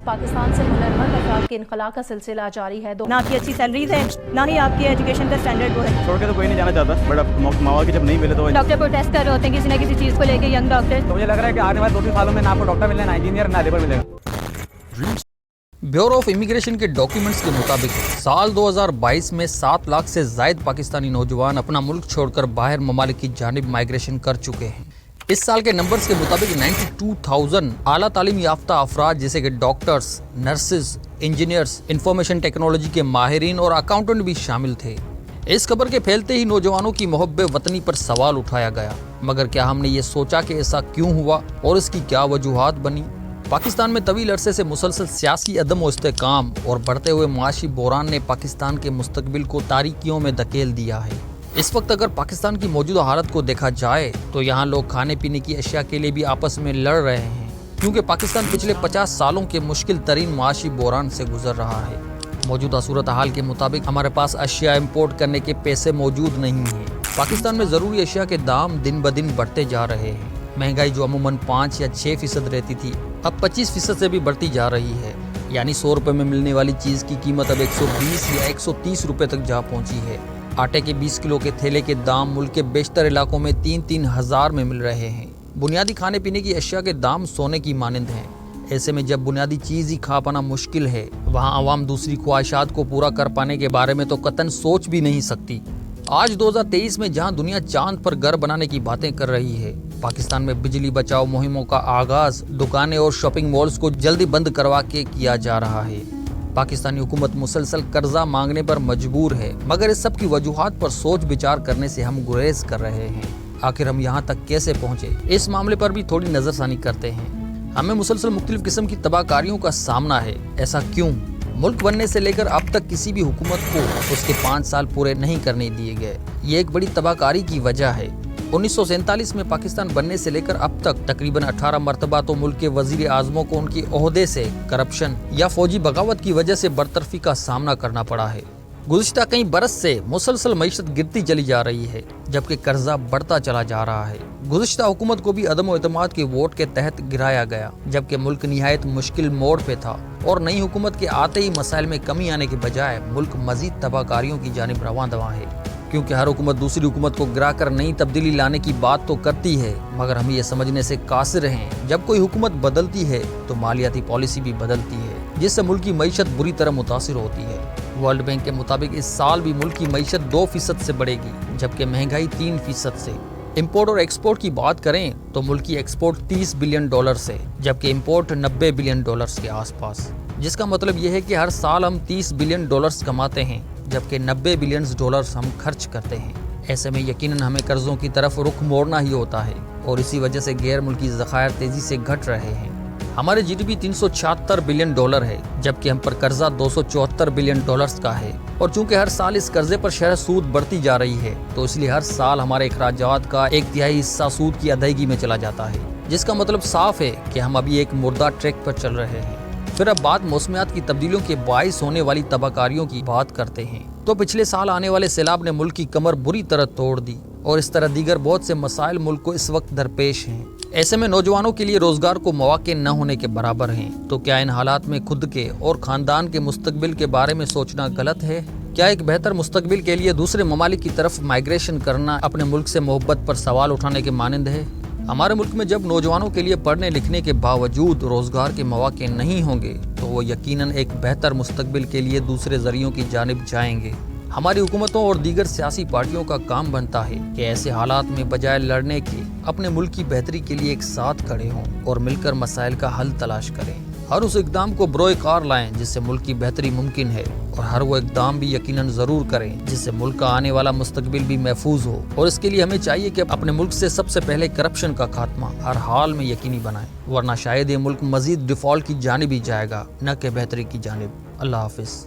پاکستان سے ہنرمند افراد کے انخلاء کا سلسلہ جاری ہے. نہ آپ کی اچھی سیلریز ہیں، نہ ہی آپ کی ایجوکیشن کا اسٹینڈرڈ وہ ہے. چھوڑ کے تو کوئی نہیں جانا چاہتا، بٹ اب مواقع جب نہیں ملے تو ڈاکٹر پروٹیسٹ کر رہے ہوتے ہیں کسی نہ کسی چیز کو لے کے، ینگ ڈاکٹر. تو مجھے لگ رہا ہے کہ آنے والے 2-3 سالوں میں نہ آپ کو ڈاکٹر ملے، نہ انجینئر، نہ لیبر ملے گا. بیورو آف امیگریشن کے ڈاکیومنٹس کے مطابق سال 2022 میں 7 لاکھ سے زائد پاکستانی نوجوان اپنا ملک چھوڑ کر باہر ممالک کی جانب مائیگریشن کر چکے ہیں. اس سال کے نمبرز کے مطابق 92,000 اعلیٰ تعلیم یافتہ افراد جیسے کہ doctors, nurses, engineers, information technology کے ماہرین اور اکاؤنٹنٹ بھی شامل تھے. اس خبر کے پھیلتے ہی نوجوانوں کی محب وطنی پر سوال اٹھایا گیا، مگر کیا ہم نے یہ سوچا کہ ایسا کیوں ہوا اور اس کی کیا وجوہات بنی؟ پاکستان میں طویل عرصے سے مسلسل سیاسی عدم و استحکام اور بڑھتے ہوئے معاشی بحران نے پاکستان کے مستقبل کو تاریکیوں میں دھکیل دیا ہے. اس وقت اگر پاکستان کی موجودہ حالت کو دیکھا جائے تو یہاں لوگ کھانے پینے کی اشیاء کے لیے بھی آپس میں لڑ رہے ہیں، کیونکہ پاکستان پچھلے 50 سالوں کے مشکل ترین معاشی بحران سے گزر رہا ہے. موجودہ صورتحال کے مطابق ہمارے پاس اشیاء امپورٹ کرنے کے پیسے موجود نہیں ہیں. پاکستان میں ضروری اشیاء کے دام دن بدن بڑھتے جا رہے ہیں. مہنگائی جو عموماً 5 یا 6% رہتی تھی اب 25% سے بھی بڑھتی جا رہی ہے. یعنی 100 روپے میں ملنے والی چیز کی قیمت اب 120 یا 130 روپے تک جا پہنچی ہے. آٹے کے 20 کلو کے تھیلے کے دام ملک کے بیشتر علاقوں میں 3-3 ہزار میں مل رہے ہیں. بنیادی کھانے پینے کی اشیاء کے دام سونے کی مانند ہیں. ایسے میں جب بنیادی چیز ہی کھا پانا مشکل ہے، وہاں عوام دوسری خواہشات کو پورا کر پانے کے بارے میں تو قطعاً سوچ بھی نہیں سکتی. آج 2023 میں جہاں دنیا چاند پر گھر بنانے کی باتیں کر رہی ہے، پاکستان میں بجلی بچاؤ مہموں کا آغاز دکانیں اور شاپنگ مالز کو جلدی بند کروا کے کیا جا رہا ہے. پاکستانی حکومت مسلسل قرضہ مانگنے پر مجبور ہے، مگر اس سب کی وجوہات پر سوچ بچار کرنے سے ہم گریز کر رہے ہیں. آخر ہم یہاں تک کیسے پہنچے، اس معاملے پر بھی تھوڑی نظر ثانی کرتے ہیں. ہمیں مسلسل مختلف قسم کی تباہ کاریوں کا سامنا ہے. ایسا کیوں؟ ملک بننے سے لے کر اب تک کسی بھی حکومت کو اس کے 5 سال پورے نہیں کرنے دیے گئے. یہ ایک بڑی تباہ کاری کی وجہ ہے. 1947 میں پاکستان بننے سے لے کر اب تک تقریباً 18 مرتبہ تو ملک کے وزیر اعظموں کو ان کے عہدے سے کرپشن یا فوجی بغاوت کی وجہ سے برطرفی کا سامنا کرنا پڑا ہے. گزشتہ کئی برس سے مسلسل معیشت گرتی چلی جا رہی ہے، جبکہ قرضہ بڑھتا چلا جا رہا ہے. گزشتہ حکومت کو بھی عدم و اعتماد کے ووٹ کے تحت گرایا گیا، جبکہ ملک نہایت مشکل موڑ پہ تھا اور نئی حکومت کے آتے ہی مسائل میں کمی آنے کے بجائے ملک مزید تباہ کاریوں کی جانب رواں دواں ہے. کیونکہ ہر حکومت دوسری حکومت کو گرا کر نئی تبدیلی لانے کی بات تو کرتی ہے، مگر ہم یہ سمجھنے سے قاصر ہیں جب کوئی حکومت بدلتی ہے تو مالیاتی پالیسی بھی بدلتی ہے، جس سے ملک کی معیشت بری طرح متاثر ہوتی ہے. ورلڈ بینک کے مطابق اس سال بھی ملک کی معیشت 2% سے بڑھے گی، جبکہ مہنگائی 3% سے. امپورٹ اور ایکسپورٹ کی بات کریں تو ملک کی ایکسپورٹ $30 بلین سے، جبکہ امپورٹ $90 بلین کے آس پاس، جس کا مطلب یہ ہے کہ ہر سال ہم $30 بلین کماتے ہیں، جبکہ $90 بلین ہم خرچ کرتے ہیں. ایسے میں یقیناً ہمیں قرضوں کی طرف رخ موڑنا ہی ہوتا ہے اور اسی وجہ سے غیر ملکی ذخائر تیزی سے گھٹ رہے ہیں. ہمارے جی ڈی پی $376 بلین ہے، جبکہ ہم پر قرضہ $274 بلین کا ہے. اور چونکہ ہر سال اس قرضے پر شرح سود بڑھتی جا رہی ہے، تو اس لیے ہر سال ہمارے اخراجات کا 1/3 حصہ سود کی ادائیگی میں چلا جاتا ہے، جس کا مطلب صاف ہے کہ ہم ابھی ایک مردہ ٹریک پر چل رہے ہیں. پھر اب بات موسمیات کی تبدیلیوں کے باعث ہونے والی تباہ کاریوں کی بات کرتے ہیں تو پچھلے سال آنے والے سیلاب نے ملک کی کمر بری طرح توڑ دی اور اس طرح دیگر بہت سے مسائل ملک کو اس وقت درپیش ہیں. ایسے میں نوجوانوں کے لیے روزگار کو مواقع نہ ہونے کے برابر ہیں. تو کیا ان حالات میں خود کے اور خاندان کے مستقبل کے بارے میں سوچنا غلط ہے؟ کیا ایک بہتر مستقبل کے لیے دوسرے ممالک کی طرف مائیگریشن کرنا اپنے ملک سے محبت پر سوال اٹھانے کے مانند ہے؟ ہمارے ملک میں جب نوجوانوں کے لیے پڑھنے لکھنے کے باوجود روزگار کے مواقع نہیں ہوں گے تو وہ یقیناً ایک بہتر مستقبل کے لیے دوسرے ذریعوں کی جانب جائیں گے. ہماری حکومتوں اور دیگر سیاسی پارٹیوں کا کام بنتا ہے کہ ایسے حالات میں بجائے لڑنے کے اپنے ملک کی بہتری کے لیے ایک ساتھ کھڑے ہوں اور مل کر مسائل کا حل تلاش کریں. ہر اس اقدام کو بروئے کار لائیں جس سے ملک کی بہتری ممکن ہے، اور ہر وہ اقدام بھی یقیناً ضرور کریں جس سے ملک کا آنے والا مستقبل بھی محفوظ ہو. اور اس کے لیے ہمیں چاہیے کہ اپنے ملک سے سب سے پہلے کرپشن کا خاتمہ ہر حال میں یقینی بنائیں، ورنہ شاید یہ ملک مزید ڈیفالٹ کی جانب ہی جائے گا، نہ کہ بہتری کی جانب. اللہ حافظ.